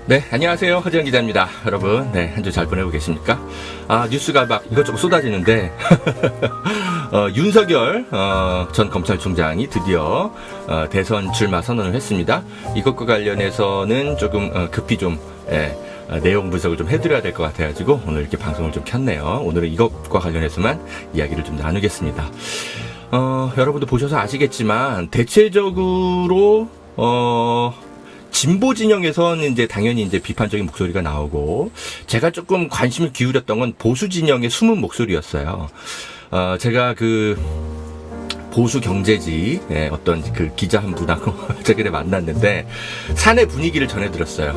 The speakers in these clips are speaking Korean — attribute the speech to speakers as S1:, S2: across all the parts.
S1: 네, 안녕하세요. 허재영 기자입니다. 여러분, 네, 한 주 잘 보내고 계십니까? 뉴스가 막 이것저것 쏟아지는데, 윤석열, 전 검찰총장이 드디어, 대선 출마 선언을 했습니다. 이것과 관련해서는 조금, 급히 좀, 내용 분석을 좀 해드려야 될 것 같아가지고, 오늘 이렇게 방송을 좀 켰네요. 오늘은 이것과 관련해서만 이야기를 좀 나누겠습니다. 여러분도 보셔서 아시겠지만, 대체적으로, 진보 진영에서는 이제 당연히 이제 비판적인 목소리가 나오고, 제가 조금 관심을 기울였던 건 보수 진영의 숨은 목소리였어요. 제가 그 보수 경제지 어떤 그 기자 한 분하고 최근에 만났는데 사내 분위기를 전해드렸어요.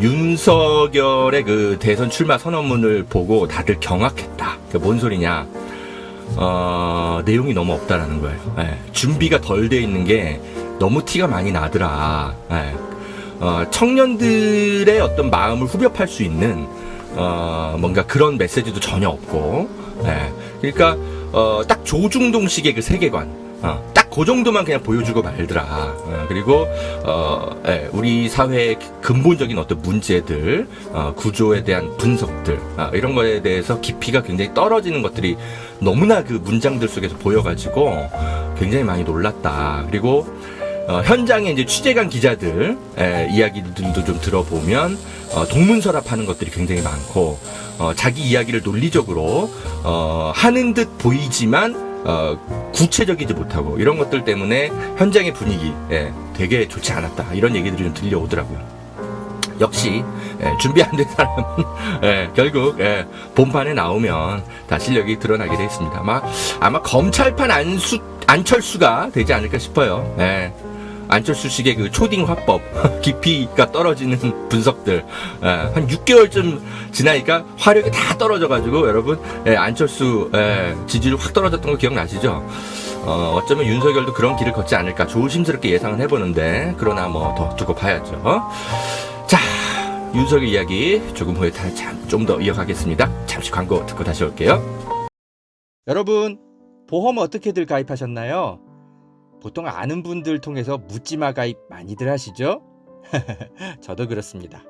S1: 윤석열의 그 대선 출마 선언문을 보고 다들 경악했다. 그게 뭔 소리냐? 내용이 너무 없다라는 거예요. 준비가 덜 돼 있는 게 너무 티가 많이 나더라. 청년들의 어떤 마음을 후벼팔 수 있는 뭔가 그런 메시지도 전혀 없고, 그러니까 딱 조중동식의 그 세계관, 딱 그 정도만 그냥 보여주고 말더라. 그리고 우리 사회의 근본적인 어떤 문제들, 구조에 대한 분석들, 이런 거에 대해서 깊이가 굉장히 떨어지는 것들이 너무나 그 문장들 속에서 보여가지고 굉장히 많이 놀랐다. 그리고 현장에 이제 취재간 기자들 이야기들도 좀 들어보면 동문서랍하는 것들이 굉장히 많고, 자기 이야기를 논리적으로 하는 듯 보이지만 구체적이지 못하고, 이런 것들 때문에 현장의 분위기 되게 좋지 않았다, 이런 얘기들이 좀 들려오더라고요. 역시 준비 안 된 사람은 결국 본판에 나오면 다 실력이 드러나게 돼 있습니다. 아마 검찰판 안철수가 되지 않을까 싶어요. 안철수식의 그 초딩 화법, 깊이가 떨어지는 분석들, 한 6개월쯤 지나니까 화력이 다 떨어져가지고, 여러분, 안철수, 지지율 확 떨어졌던 거 기억나시죠? 어쩌면 윤석열도 그런 길을 걷지 않을까 조심스럽게 예상을 해보는데, 그러나 뭐 더 두고 봐야죠. 자, 윤석열 이야기 조금 후에 좀 더 이어가겠습니다. 잠시 광고 듣고 다시 올게요. 여러분, 보험 어떻게들 가입하셨나요? 보통 아는 분들 통해서 묻지마 가입 많이들 하시죠? 저도 그렇습니다.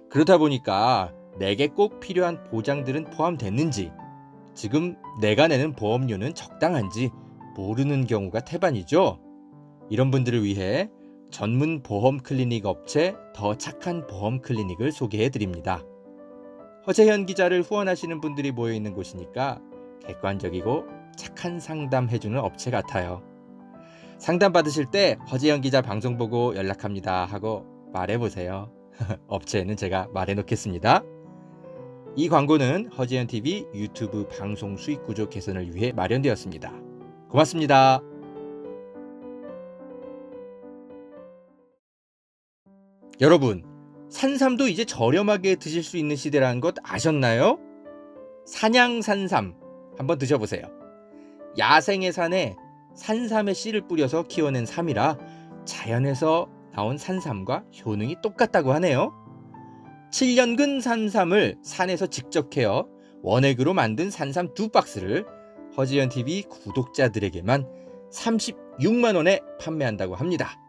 S1: 그러다 보니까 내게 꼭 필요한 보장들은 포함됐는지, 지금 내가 내는 보험료는 적당한지 모르는 경우가 태반이죠. 이런 분들을 위해 전문 보험 클리닉 업체 더 착한 보험 클리닉을 소개해드립니다. 허재현 기자를 후원하시는 분들이 모여있는 곳이니까 객관적이고 착한 상담해주는 업체 같아요. 상담 받으실 때 허재현 기자 방송 보고 연락합니다 하고 말해보세요. 업체는 제가 말해놓겠습니다. 이 광고는 허재현 TV 유튜브 방송 수익 구조 개선을 위해 마련되었습니다. 고맙습니다. 여러분, 산삼도 이제 저렴하게 드실 수 있는 시대라는 것 아셨나요? 산양산삼 한번 드셔보세요. 야생의 산에 산삼의 씨를 뿌려서 키워낸 삼이라 자연에서 나온 산삼과 효능이 똑같다고 하네요. 7년근 산삼을 산에서 직접 캐어 원액으로 만든 산삼 2박스를 허지연TV 구독자들에게만 36만원에 판매한다고 합니다.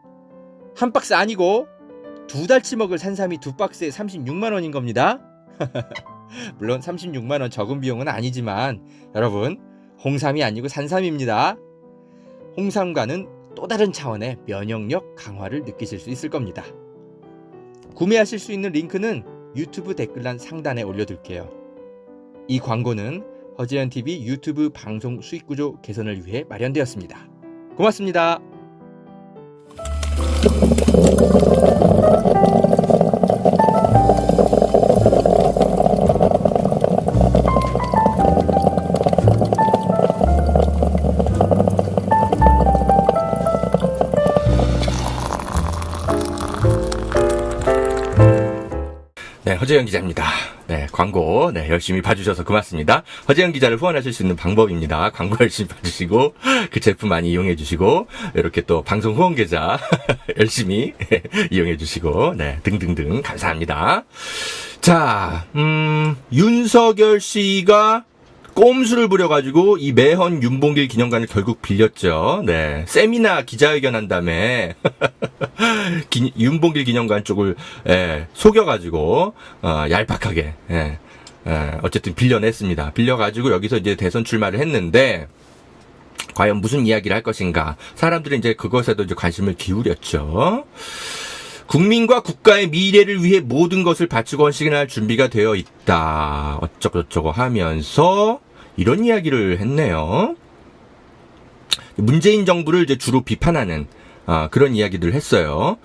S1: 한 박스 아니고 2달치 먹을 산삼이 2박스에 36만원인 겁니다. 물론 36만원 적은 비용은 아니지만 여러분, 홍삼이 아니고 산삼입니다. 홍삼과는 또 다른 차원의 면역력 강화를 느끼실 수 있을 겁니다. 구매하실 수 있는 링크는 유튜브 댓글란 상단에 올려둘게요. 이 광고는 허재현TV 유튜브 방송 수익구조 개선을 위해 마련되었습니다. 고맙습니다. 네, 허재영 기자입니다. 네, 광고, 열심히 봐주셔서 고맙습니다. 허재영 기자를 후원하실 수 있는 방법입니다. 광고 열심히 봐주시고, 그 제품 많이 이용해주시고, 이렇게 또 방송 후원 계좌 열심히 이용해주시고, 등등등 감사합니다. 자, 윤석열 씨가 꼼수를 부려가지고 이 매헌 윤봉길 기념관을 결국 빌렸죠. 네. 세미나 기자회견 한 다음에 윤봉길 기념관 쪽을 속여가지고 얄팍하게 어쨌든 빌려냈습니다. 빌려가지고 여기서 이제 대선 출마를 했는데 과연 무슨 이야기를 할 것인가? 사람들은 이제 그것에도 이제 관심을 기울였죠. 국민과 국가의 미래를 위해 모든 것을 바치고 헌신할 준비가 되어 있다. 어쩌고저쩌고 하면서 이런 이야기를 했네요. 문재인 정부를 이제 주로 비판하는 그런 이야기들을 했어요.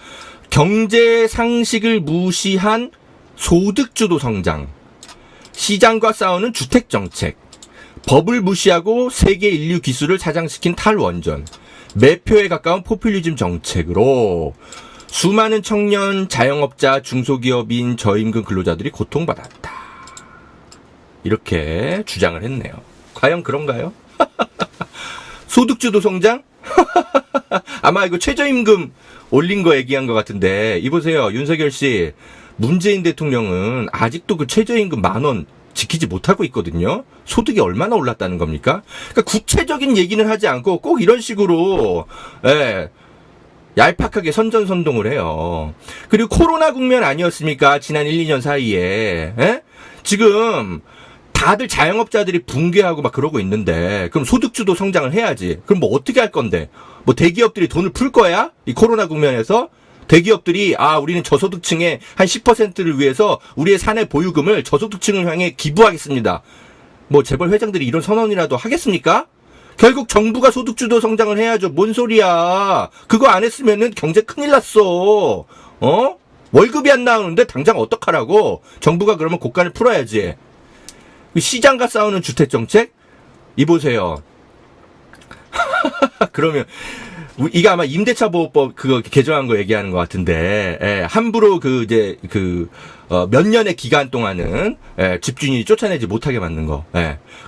S1: 경제 상식을 무시한 소득주도 성장, 시장과 싸우는 주택 정책, 법을 무시하고 세계 인류 기술을 사장시킨 탈원전, 매표에 가까운 포퓰리즘 정책으로 수많은 청년, 자영업자, 중소기업인, 저임금 근로자들이 고통받았다. 이렇게 주장을 했네요. 과연 그런가요? 소득주도 성장? 아마 이거 최저임금 올린 거 얘기한 것 같은데, 이보세요. 윤석열 씨, 문재인 대통령은 아직도 그 최저임금 10,000원 지키지 못하고 있거든요. 소득이 얼마나 올랐다는 겁니까? 그러니까 구체적인 얘기는 하지 않고 꼭 이런 식으로, 얄팍하게 선전선동을 해요. 그리고 코로나 국면 아니었습니까? 지난 1, 2년 사이에. 지금 다들 자영업자들이 붕괴하고 막 그러고 있는데 그럼 소득주도 성장을 해야지. 그럼 뭐 어떻게 할 건데? 뭐 대기업들이 돈을 풀 거야? 이 코로나 국면에서? 대기업들이 우리는 저소득층의 한 10%를 위해서 우리의 사내 보유금을 저소득층을 향해 기부하겠습니다. 뭐 재벌 회장들이 이런 선언이라도 하겠습니까? 결국 정부가 소득주도 성장을 해야죠. 뭔 소리야. 그거 안 했으면은 경제 큰일 났어. 월급이 안 나오는데 당장 어떡하라고. 정부가 그러면 고간을 풀어야지. 시장과 싸우는 주택정책? 이보세요. 그러면 이게 아마 임대차 보호법 그거 개정한 거 얘기하는 것 같은데, 함부로 몇 년의 기간 동안은, 집주인이 쫓아내지 못하게 만든 거,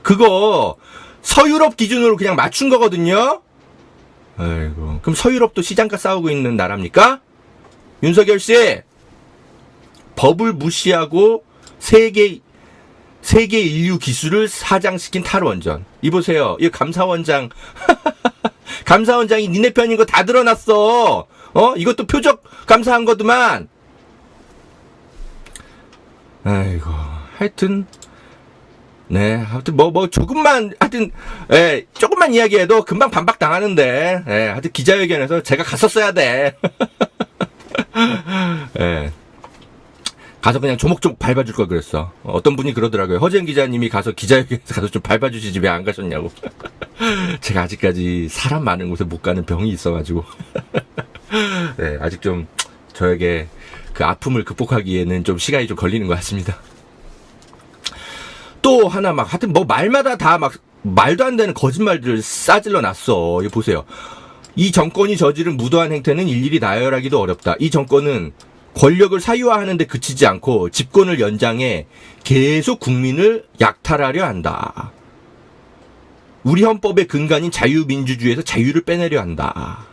S1: 그거, 서유럽 기준으로 그냥 맞춘 거거든요? 아이고. 그럼 서유럽도 시장과 싸우고 있는 나라입니까? 윤석열 씨! 법을 무시하고 세계 인류 기술을 사장시킨 탈원전. 이보세요. 이 감사원장. 감사원장이 니네 편인 거 다 드러났어. 이것도 표적 감사한 거더만. 아이고. 하여튼. 조금만, 조금만 이야기해도 금방 반박 당하는데, 하여튼 기자회견에서 제가 갔었어야 돼. 가서 그냥 조목조목 밟아줄 걸 그랬어. 어떤 분이 그러더라고요. 허재영 기자님이 가서 기자회견에서 가서 좀 밟아주시지 왜 안 가셨냐고. 제가 아직까지 사람 많은 곳에 못 가는 병이 있어가지고. 아직 좀 저에게 그 아픔을 극복하기에는 좀 시간이 좀 걸리는 것 같습니다. 또 하나 하여튼 말마다 다 말도 안 되는 거짓말들을 싸질러 놨어. 이거 보세요. 이 정권이 저지른 무도한 행태는 일일이 나열하기도 어렵다. 이 정권은 권력을 사유화하는 데 그치지 않고 집권을 연장해 계속 국민을 약탈하려 한다. 우리 헌법의 근간인 자유민주주의에서 자유를 빼내려 한다.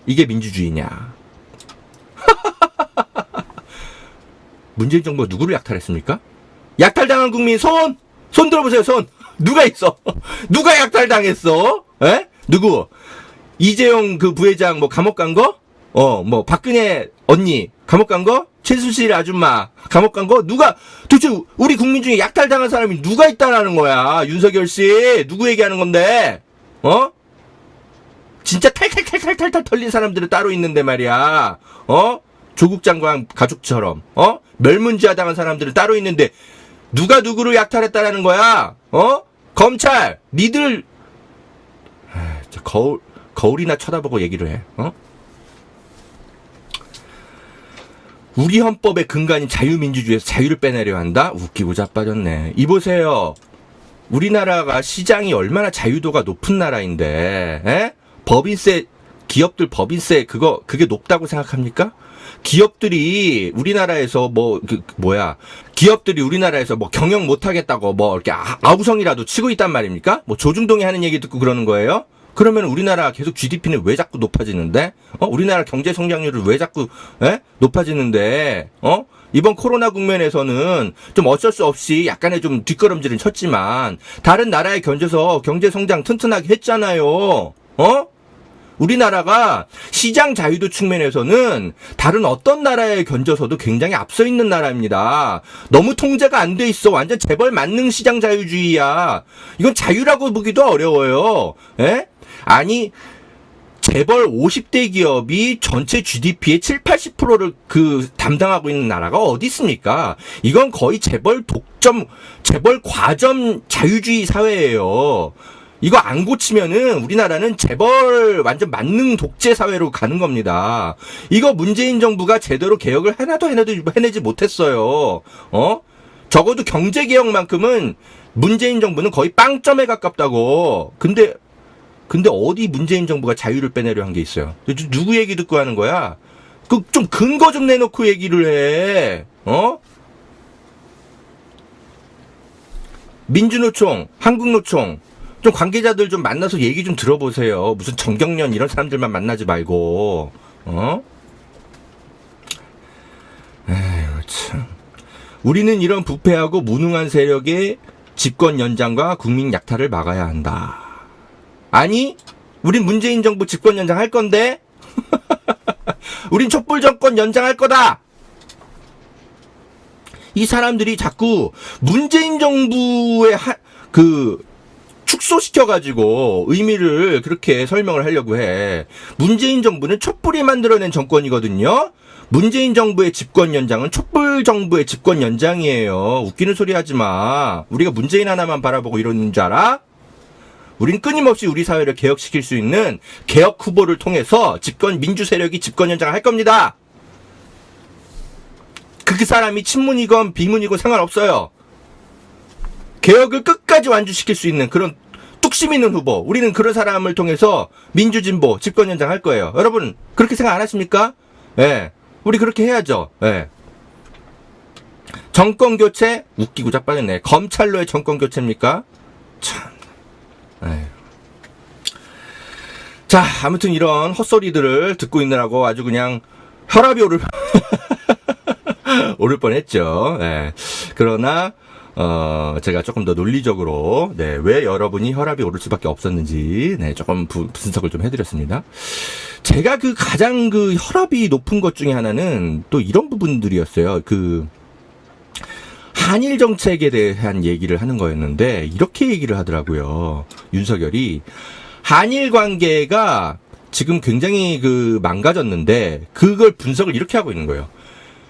S1: 이게 민주주의냐. 문재인 정부가 누구를 약탈했습니까? 약탈당한 국민 손 들어보세요. 손 누가 있어? 누가 약탈당했어? 누구? 이재용 그 부회장 감옥 간 거? 박근혜 언니 감옥 간 거? 최순실 아줌마 감옥 간 거? 누가 도대체 우리 국민 중에 약탈당한 사람이 누가 있다라는 거야? 윤석열 씨 누구 얘기하는 건데? 진짜 탈탈 털린 사람들은 따로 있는데 말이야. 조국 장관 가족처럼 멸문지하 당한 사람들은 따로 있는데 누가 누구를 약탈했다라는 거야? 검찰 니들 거울이나 쳐다보고 얘기를 해. 우리 헌법의 근간인 자유민주주의에서 자유를 빼내려 한다? 웃기고 자빠졌네. 이보세요. 우리나라가 시장이 얼마나 자유도가 높은 나라인데, 법인세, 기업들 법인세, 그게 높다고 생각합니까? 기업들이 우리나라에서 기업들이 우리나라에서 경영 못하겠다고 이렇게 아우성이라도 치고 있단 말입니까? 조중동이 하는 얘기 듣고 그러는 거예요? 그러면 우리나라 계속 GDP는 왜 자꾸 높아지는데? 우리나라 경제 성장률은 왜 자꾸 높아지는데? 이번 코로나 국면에서는 좀 어쩔 수 없이 약간의 좀 뒷걸음질은 쳤지만 다른 나라에 견져서 경제 성장 튼튼하게 했잖아요. 우리나라가 시장 자유도 측면에서는 다른 어떤 나라에 견져서도 굉장히 앞서 있는 나라입니다. 너무 통제가 안 돼 있어. 완전 재벌 만능 시장 자유주의야. 이건 자유라고 보기도 어려워요. 아니, 재벌 50대 기업이 전체 GDP의 7, 80%를 담당하고 있는 나라가 어디 있습니까? 이건 거의 재벌 과점 자유주의 사회예요. 이거 안 고치면은 우리나라는 재벌 완전 만능 독재 사회로 가는 겁니다. 이거 문재인 정부가 제대로 개혁을 하나도 해내지 못했어요. 적어도 경제 개혁만큼은 문재인 정부는 거의 빵점에 가깝다고. 근데 어디 문재인 정부가 자유를 빼내려 한 게 있어요? 누구 얘기 듣고 하는 거야? 좀 근거 좀 내놓고 얘기를 해. 민주노총, 한국노총, 좀 관계자들 좀 만나서 얘기 좀 들어보세요. 무슨 정경련 이런 사람들만 만나지 말고. 에휴, 참. 우리는 이런 부패하고 무능한 세력의 집권 연장과 국민 약탈을 막아야 한다. 아니, 우린 문재인 정부 집권 연장 할 건데? 우린 촛불 정권 연장할 거다! 이 사람들이 자꾸 문재인 정부의 축소시켜가지고 의미를 그렇게 설명을 하려고 해. 문재인 정부는 촛불이 만들어낸 정권이거든요? 문재인 정부의 집권 연장은 촛불 정부의 집권 연장이에요. 웃기는 소리 하지 마. 우리가 문재인 하나만 바라보고 이러는 줄 알아? 우린 끊임없이 우리 사회를 개혁시킬 수 있는 개혁 후보를 통해서 민주 세력이 집권 연장을 할 겁니다. 그 사람이 친문이건 비문이건 상관없어요. 개혁을 끝까지 완주시킬 수 있는 그런 뚝심 있는 후보. 우리는 그런 사람을 통해서 민주진보 집권 연장 할 거예요. 여러분 그렇게 생각 안 하십니까? 예. 우리 그렇게 해야죠. 예. 정권 교체 웃기고 자빠졌네. 검찰로의 정권 교체입니까? 참. 에휴. 자, 아무튼 이런 헛소리들을 듣고 있느라고 아주 그냥 혈압이 오를 뻔했죠. 예. 그러나 제가 조금 더 논리적으로 왜 여러분이 혈압이 오를 수밖에 없었는지 조금 분석을 좀 해드렸습니다. 제가 가장 혈압이 높은 것 중에 하나는 또 이런 부분들이었어요. 한일 정책에 대한 얘기를 하는 거였는데 이렇게 얘기를 하더라고요. 윤석열이 한일 관계가 지금 굉장히 망가졌는데 그걸 분석을 이렇게 하고 있는 거예요.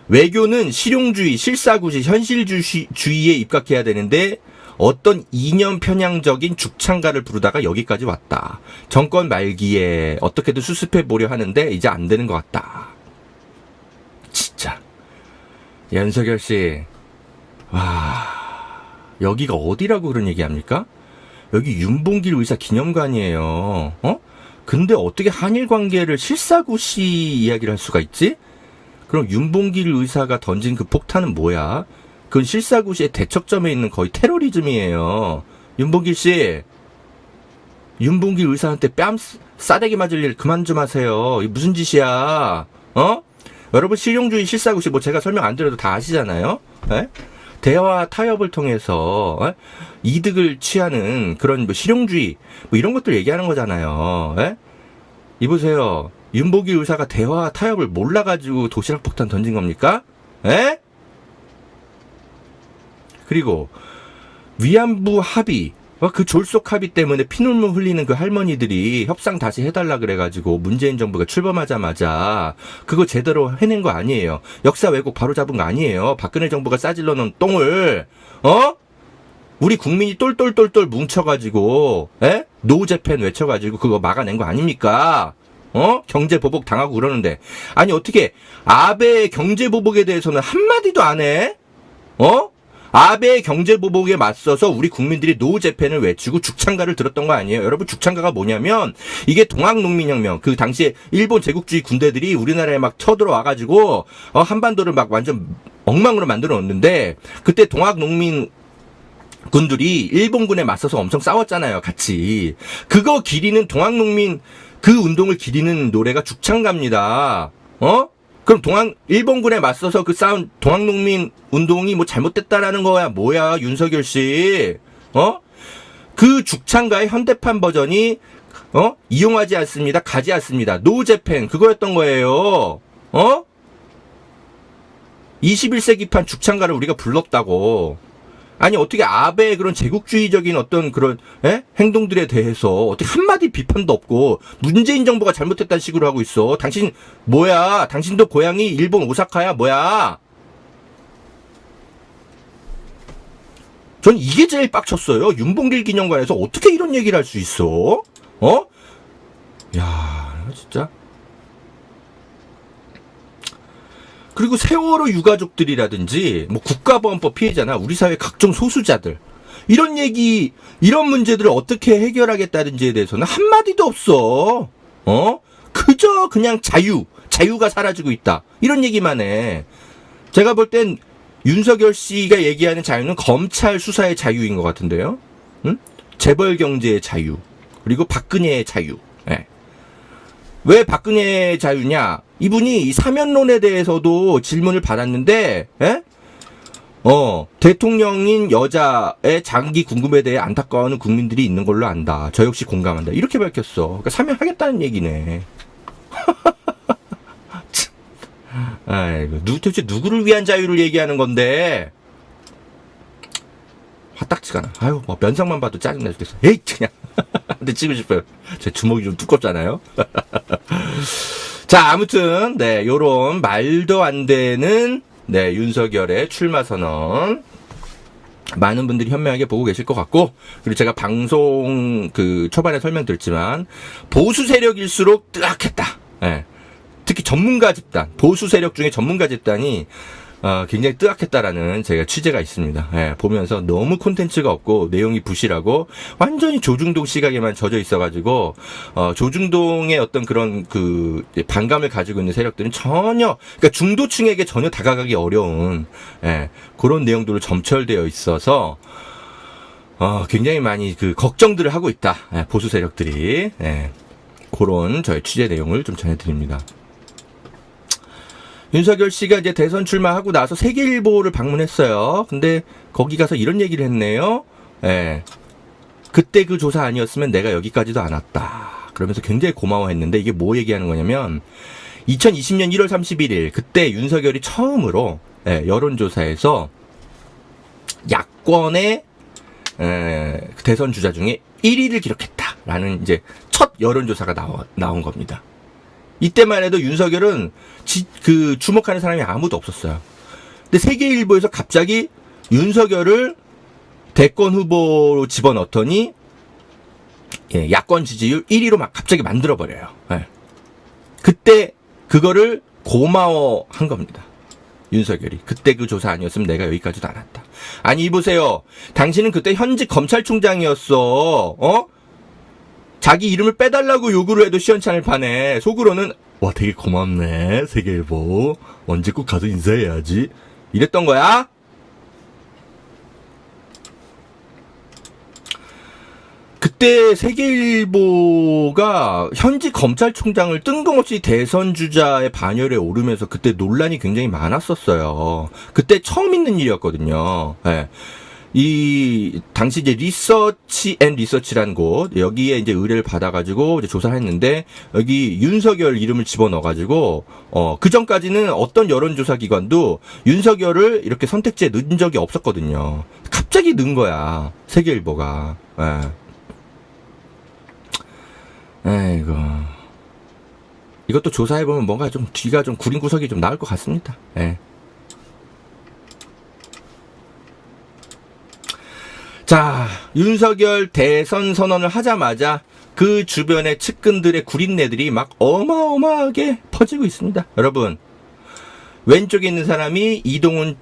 S1: 외교는 실용주의, 실사구시, 현실주의에 입각해야 되는데 어떤 이념 편향적인 죽창가를 부르다가 여기까지 왔다. 정권 말기에 어떻게든 수습해 보려 하는데 이제 안 되는 것 같다. 진짜 윤석열 씨, 와, 여기가 어디라고 그런 얘기합니까? 여기 윤봉길 의사 기념관이에요. 근데 어떻게 한일 관계를 실사구시 이야기를 할 수가 있지? 그럼 윤봉길 의사가 던진 그 폭탄은 뭐야? 그건 실사구시의 대척점에 있는 거의 테러리즘이에요. 윤봉길 씨, 윤봉길 의사한테 뺨 싸대기 맞을 일 그만 좀 하세요. 이게 무슨 짓이야? 여러분 실용주의 실사구시 제가 설명 안 드려도 다 아시잖아요. 에? 대화 타협을 통해서 이득을 취하는 그런 실용주의 이런 것들 얘기하는 거잖아요. 에? 이보세요. 윤봉길 의사가 대화 타협을 몰라가지고 도시락 폭탄 던진 겁니까? 에? 그리고 위안부 합의, 그 졸속 합의 때문에 피눈물 흘리는 그 할머니들이 협상 다시 해달라 그래가지고 문재인 정부가 출범하자마자 그거 제대로 해낸 거 아니에요. 역사 왜곡 바로 잡은 거 아니에요. 박근혜 정부가 싸질러 놓은 똥을 우리 국민이 똘똘똘똘 뭉쳐가지고 노 재팬 외쳐가지고 그거 막아낸 거 아닙니까? 경제 보복 당하고 그러는데 아니 어떻게 아베의 경제 보복에 대해서는 한마디도 안 해? 아베의 경제 보복에 맞서서 우리 국민들이 노 재팬을 외치고 죽창가를 들었던 거 아니에요? 여러분 죽창가가 뭐냐면 이게 동학농민혁명 그 당시에 일본 제국주의 군대들이 우리나라에 막 쳐들어와가지고 한반도를 막 완전 엉망으로 만들어 놓는데 그때 동학농민 군들이 일본군에 맞서서 엄청 싸웠잖아요, 같이. 그거 기리는 동학농민, 그 운동을 기리는 노래가 죽창가입니다. 그럼 일본군에 맞서서 그 싸운 동학농민 운동이 뭐 잘못됐다라는 거야, 뭐야, 윤석열 씨. 그 죽창가의 현대판 버전이, 이용하지 않습니다, 가지 않습니다, 노재팬, 그거였던 거예요. 21세기판 죽창가를 우리가 불렀다고. 아니, 어떻게 아베의 그런 제국주의적인 어떤 그런, 행동들에 대해서 어떻게 한마디 비판도 없고, 문재인 정부가 잘못했다는 식으로 하고 있어. 당신, 뭐야? 당신도 고향이 일본 오사카야? 뭐야? 전 이게 제일 빡쳤어요. 윤봉길 기념관에서 어떻게 이런 얘기를 할 수 있어? 야, 진짜. 그리고 세월호 유가족들이라든지 뭐 국가보안법 피해자나 우리 사회 각종 소수자들, 이런 문제들을 어떻게 해결하겠다는지에 대해서는 한마디도 없어. 그저 그냥 자유가 사라지고 있다, 이런 얘기만 해. 제가 볼 땐 윤석열 씨가 얘기하는 자유는 검찰 수사의 자유인 것 같은데요. 재벌 경제의 자유, 그리고 박근혜의 자유. 왜 박근혜의 자유냐? 이분이 이 사면론에 대해서도 질문을 받았는데, 대통령인 여자의 장기 궁금에 대해 안타까워하는 국민들이 있는 걸로 안다. 저 역시 공감한다. 이렇게 밝혔어. 그러니까 사면하겠다는 얘기네. 아이고, 도대체 누구를 위한 자유를 얘기하는 건데? 화딱지가 나. 아유, 뭐 면상만 봐도 짜증나 죽겠어. 에이, 그냥. 근데 찍고 싶어요. 제 주먹이 좀 두껍잖아요. 자, 아무튼 요런 말도 안 되는 윤석열의 출마 선언, 많은 분들이 현명하게 보고 계실 것 같고, 그리고 제가 방송 초반에 설명드렸지만 보수 세력일수록 뜨악했다. 특히 전문가 집단, 보수 세력 중에 전문가 집단이 굉장히 뜨악했다라는 제가 취재가 있습니다. 보면서 너무 콘텐츠가 없고 내용이 부실하고 완전히 조중동 시각에만 젖어 있어가지고, 조중동의 어떤 그런 반감을 가지고 있는 세력들은 전혀, 그러니까 중도층에게 전혀 다가가기 어려운, 그런 내용들로 점철되어 있어서, 굉장히 많이 걱정들을 하고 있다. 보수 세력들이. 그런 저의 취재 내용을 좀 전해드립니다. 윤석열 씨가 이제 대선 출마하고 나서 세계일보를 방문했어요. 근데 거기 가서 이런 얘기를 했네요. 그때 그 조사 아니었으면 내가 여기까지도 안 왔다. 그러면서 굉장히 고마워했는데, 이게 뭐 얘기하는 거냐면 2020년 1월 31일 그때 윤석열이 처음으로 여론조사에서 야권의 대선 주자 중에 1위를 기록했다라는 이제 첫 여론조사가 나온 겁니다. 이때만 해도 윤석열은 주목하는 사람이 아무도 없었어요. 근데 세계일보에서 갑자기 윤석열을 대권 후보로 집어넣더니 야권 지지율 1위로 막 갑자기 만들어버려요. 그때 그거를 고마워한 겁니다. 윤석열이. 그때 그 조사 아니었으면 내가 여기까지도 안 왔다. 아니, 이보세요. 당신은 그때 현직 검찰총장이었어. 자기 이름을 빼달라고 요구를 해도 시원찮을 판에 속으로는 와, 되게 고맙네, 세계일보. 언제 꼭 가서 인사해야지. 이랬던 거야? 그때 세계일보가 현직 검찰총장을 뜬금없이 대선 주자의 반열에 오르면서 그때 논란이 굉장히 많았었어요. 그때 처음 있는 일이었거든요. 이 당시 이제 리서치라는 곳, 여기에 이제 의뢰를 받아가지고 이제 조사를 했는데, 여기 윤석열 이름을 집어넣어가지고 그 전까지는 어떤 여론조사 기관도 윤석열을 이렇게 선택지에 넣은 적이 없었거든요. 갑자기 넣은 거야, 세계일보가. 아이고, 이것도 조사해보면 뭔가 좀 뒤가 좀 구린 구석이 좀 나올 것 같습니다. 자, 윤석열 대선 선언을 하자마자 그 주변의 측근들의 구린내들이 막 어마어마하게 퍼지고 있습니다. 여러분, 왼쪽에 있는 사람이 이동훈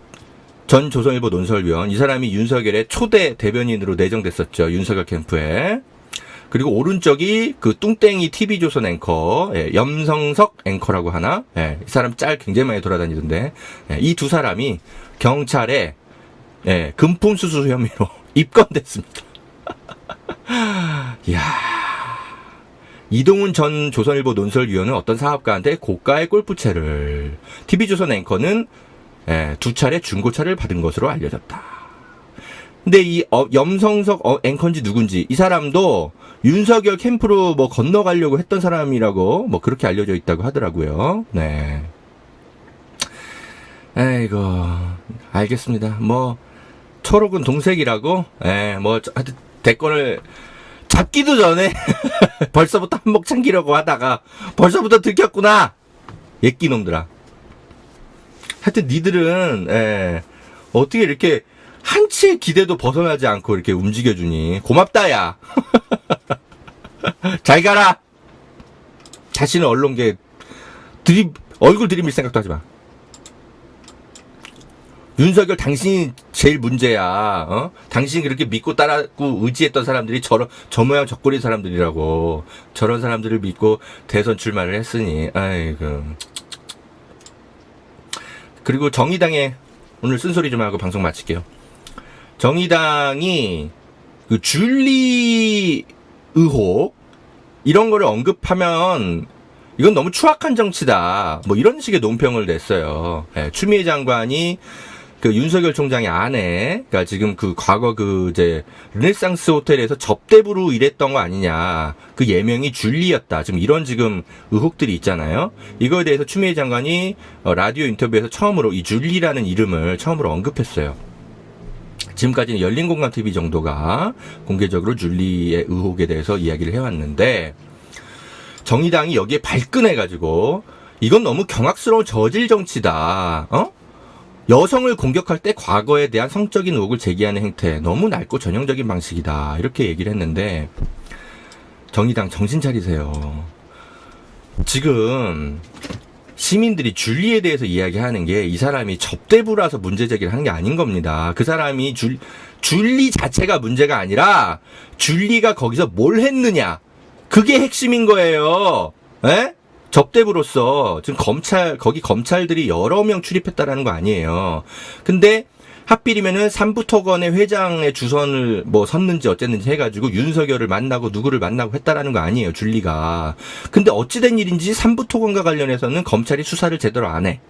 S1: 전 조선일보 논설위원, 이 사람이 윤석열의 초대 대변인으로 내정됐었죠, 윤석열 캠프에. 그리고 오른쪽이 그 뚱땡이 TV조선 앵커, 염성석 앵커라고 하나, 이 사람 짤 굉장히 많이 돌아다니던데, 이 두 사람이 경찰에 금품 수수 혐의로 입건됐습니다. 이야. 이동훈 전 조선일보 논설위원은 어떤 사업가한테 고가의 골프채를, TV조선 앵커는 2차례 중고차를 받은 것으로 알려졌다. 근데 이 염성석 앵커인지 누군지, 이 사람도 윤석열 캠프로 뭐 건너가려고 했던 사람이라고 뭐 그렇게 알려져 있다고 하더라고요. 네. 에이고, 알겠습니다. 뭐 초록은 동색이라고, 뭐 하여튼 대권을 잡기도 전에 벌써부터 한몫 챙기려고 하다가 벌써부터 들켰구나. 예끼놈들아. 하여튼 니들은 어떻게 이렇게 한치의 기대도 벗어나지 않고 이렇게 움직여주니 고맙다 야. 잘 가라. 자신은 언론계 얼굴 들이밀 생각도 하지 마. 윤석열 당신이 제일 문제야. 당신이 그렇게 믿고 따랐고 의지했던 사람들이 저 모양 저꼴인 사람들이라고. 저런 사람들을 믿고 대선 출마를 했으니. 아이고. 그리고 정의당에 오늘 쓴소리 좀 하고 방송 마칠게요. 정의당이 그 줄리 의혹 이런 거를 언급하면 이건 너무 추악한 정치다. 뭐 이런 식의 논평을 냈어요. 추미애 장관이 그 윤석열 총장의 아내, 그러니까 지금 그 과거 그 이제 르네상스 호텔에서 접대부로 일했던 거 아니냐. 그 예명이 줄리였다. 지금 이런 지금 의혹들이 있잖아요. 이거에 대해서 추미애 장관이 라디오 인터뷰에서 처음으로 이 줄리라는 이름을 처음으로 언급했어요. 지금까지는 열린공감TV 정도가 공개적으로 줄리의 의혹에 대해서 이야기를 해왔는데, 정의당이 여기에 발끈해가지고 이건 너무 경악스러운 저질 정치다. 여성을 공격할 때 과거에 대한 성적인 의혹을 제기하는 행태 너무 낡고 전형적인 방식이다. 이렇게 얘기를 했는데, 정의당 정신 차리세요. 지금 시민들이 줄리에 대해서 이야기하는 게 이 사람이 접대부라서 문제 제기를 하는 게 아닌 겁니다. 그 사람이 줄리 자체가 문제가 아니라 줄리가 거기서 뭘 했느냐. 그게 핵심인 거예요. 에? 접대부로서 지금 거기 검찰들이 여러 명 출입했다라는 거 아니에요. 근데 하필이면은 삼부토건의 회장의 주선을 뭐 섰는지 어쨌는지 해가지고 윤석열을 만나고 누구를 만나고 했다라는 거 아니에요, 줄리가. 근데 어찌된 일인지 삼부토건과 관련해서는 검찰이 수사를 제대로 안 해.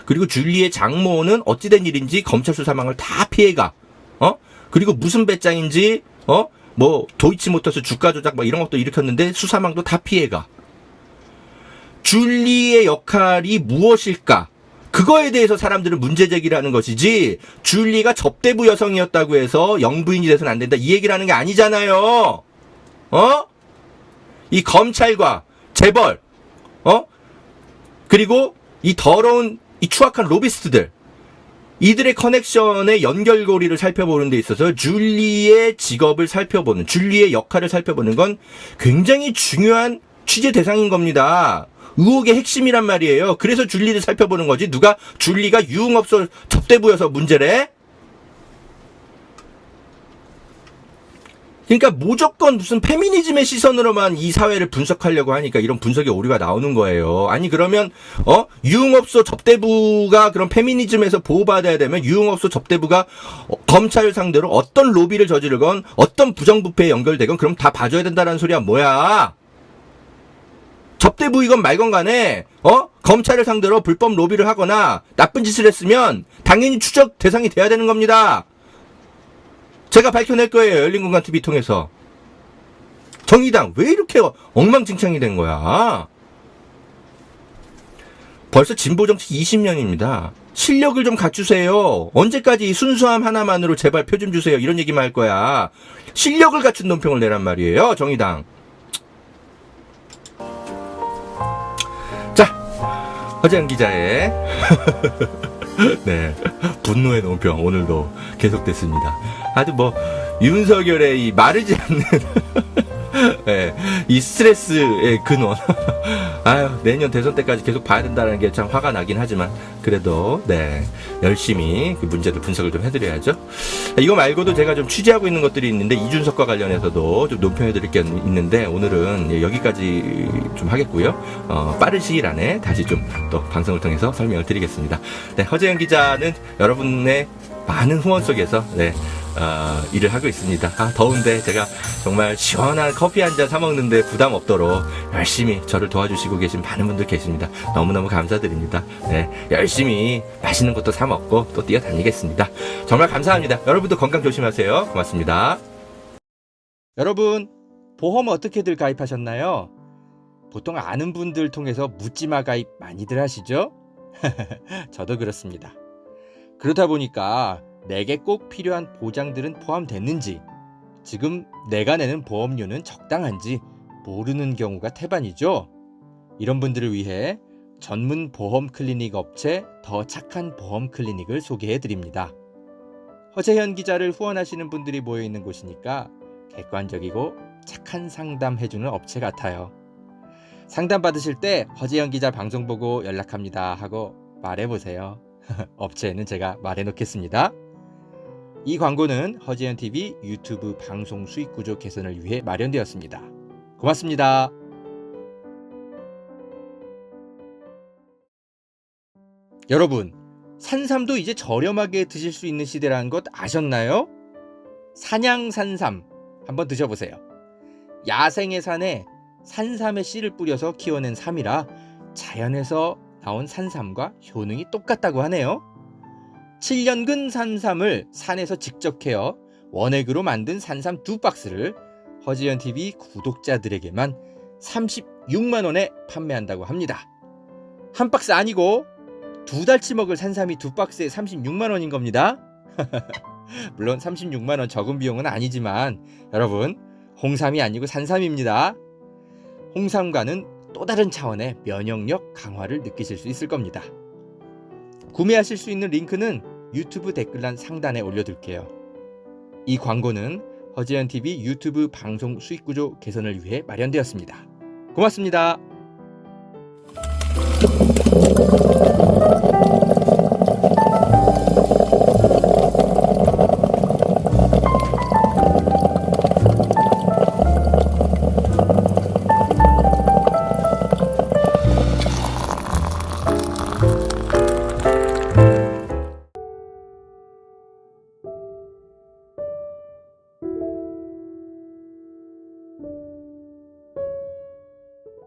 S1: 그리고 줄리의 장모는 어찌된 일인지 검찰 수사망을 다 피해가. 그리고 무슨 배짱인지 뭐 도이치모터스 주가 조작 뭐 이런 것도 일으켰는데 수사망도 다 피해가. 줄리의 역할이 무엇일까? 그거에 대해서 사람들은 문제 제기를 하는 것이지, 줄리가 접대부 여성이었다고 해서 영부인이 돼서는 안 된다 이 얘기를 하는 게 아니잖아요. 이 검찰과 재벌, 그리고 이 더러운 이 추악한 로비스트들, 이들의 커넥션의 연결고리를 살펴보는 데 있어서 줄리의 직업을 살펴보는, 줄리의 역할을 살펴보는 건 굉장히 중요한 취재 대상인 겁니다. 의혹의 핵심이란 말이에요. 그래서 줄리를 살펴보는 거지. 누가 줄리가 유흥업소 접대부여서 문제래? 그러니까 무조건 무슨 페미니즘의 시선으로만 이 사회를 분석하려고 하니까 이런 분석의 오류가 나오는 거예요. 아니 그러면 유흥업소 접대부가 그런 페미니즘에서 보호받아야 되면 유흥업소 접대부가 검찰을 상대로 어떤 로비를 저지르건 어떤 부정부패에 연결되건 그럼 다 봐줘야 된다는 소리야 뭐야? 접대부이건 말건 간에 검찰을 상대로 불법 로비를 하거나 나쁜 짓을 했으면 당연히 추적 대상이 돼야 되는 겁니다. 제가 밝혀낼 거예요. 열린공감TV 통해서. 정의당 왜 이렇게 엉망진창이 된 거야? 벌써 진보정치 20년입니다. 실력을 좀 갖추세요. 언제까지 순수함 하나만으로 제발 표 좀 주세요. 이런 얘기만 할 거야. 실력을 갖춘 논평을 내란 말이에요. 정의당. 허재영 기자의 네, 분노의 논평 오늘도 계속됐습니다. 아주 뭐 윤석열의 이 마르지 않는 네, 이 스트레스의 근원. 아유, 내년 대선 때까지 계속 봐야 된다는 게 참 화가 나긴 하지만 그래도 네, 열심히 그 문제들 분석을 좀 해드려야죠. 이거 말고도 제가 좀 취재하고 있는 것들이 있는데 이준석과 관련해서도 좀 논평해드릴 게 있는데 오늘은 여기까지 좀 하겠고요. 빠른 시일 안에 다시 좀 또 방송을 통해서 설명을 드리겠습니다. 네, 허재영 기자는 여러분의 많은 후원 속에서 네, 일을 하고 있습니다. 더운데 제가 정말 시원한 커피 한 잔 사 먹는데 부담 없도록 열심히 저를 도와주시고 계신 많은 분들 계십니다. 너무너무 감사드립니다. 네, 열심히 맛있는 것도 사 먹고 또 뛰어다니겠습니다. 정말 감사합니다. 여러분도 건강 조심하세요. 고맙습니다. 여러분, 보험 어떻게들 가입하셨나요? 보통 아는 분들 통해서 묻지마 가입 많이들 하시죠? 저도 그렇습니다. 그러다 보니까 내게 꼭 필요한 보장들은 포함됐는지, 지금 내가 내는 보험료는 적당한지 모르는 경우가 태반이죠. 이런 분들을 위해 전문 보험 클리닉 업체 더 착한 보험 클리닉을 소개해 드립니다. 허재현 기자를 후원하시는 분들이 모여 있는 곳이니까 객관적이고 착한 상담 해주는 업체 같아요. 상담 받으실 때 허재현 기자 방송 보고 연락합니다 하고 말해보세요. 업체에는 제가 말해놓겠습니다. 이 광고는 허재현 TV 유튜브 방송 수익 구조 개선을 위해 마련되었습니다. 고맙습니다. 여러분, 산삼도 이제 저렴하게 드실 수 있는 시대라는 것 아셨나요? 산양산삼 한번 드셔보세요. 야생의 산에 산삼의 씨를 뿌려서 키워낸 삼이라 자연에서 나온 산삼과 효능이 똑같다고 하네요. 7년근 산삼을 산에서 직접 캐어 원액으로 만든 산삼 2박스를 허지연TV 구독자들에게만 36만 원에 판매한다고 합니다. 한 박스 아니고 2달치 먹을 산삼이 2박스에 36만 원인 겁니다. 물론 36만 원 적은 비용은 아니지만 여러분, 홍삼이 아니고 산삼입니다. 홍삼과는 또 다른 차원의 면역력 강화를 느끼실 수 있을 겁니다. 구매하실 수 있는 링크는 유튜브 댓글란 상단에 올려둘게요. 이 광고는 허재현TV 유튜브 방송 수익구조 개선을 위해 마련되었습니다. 고맙습니다.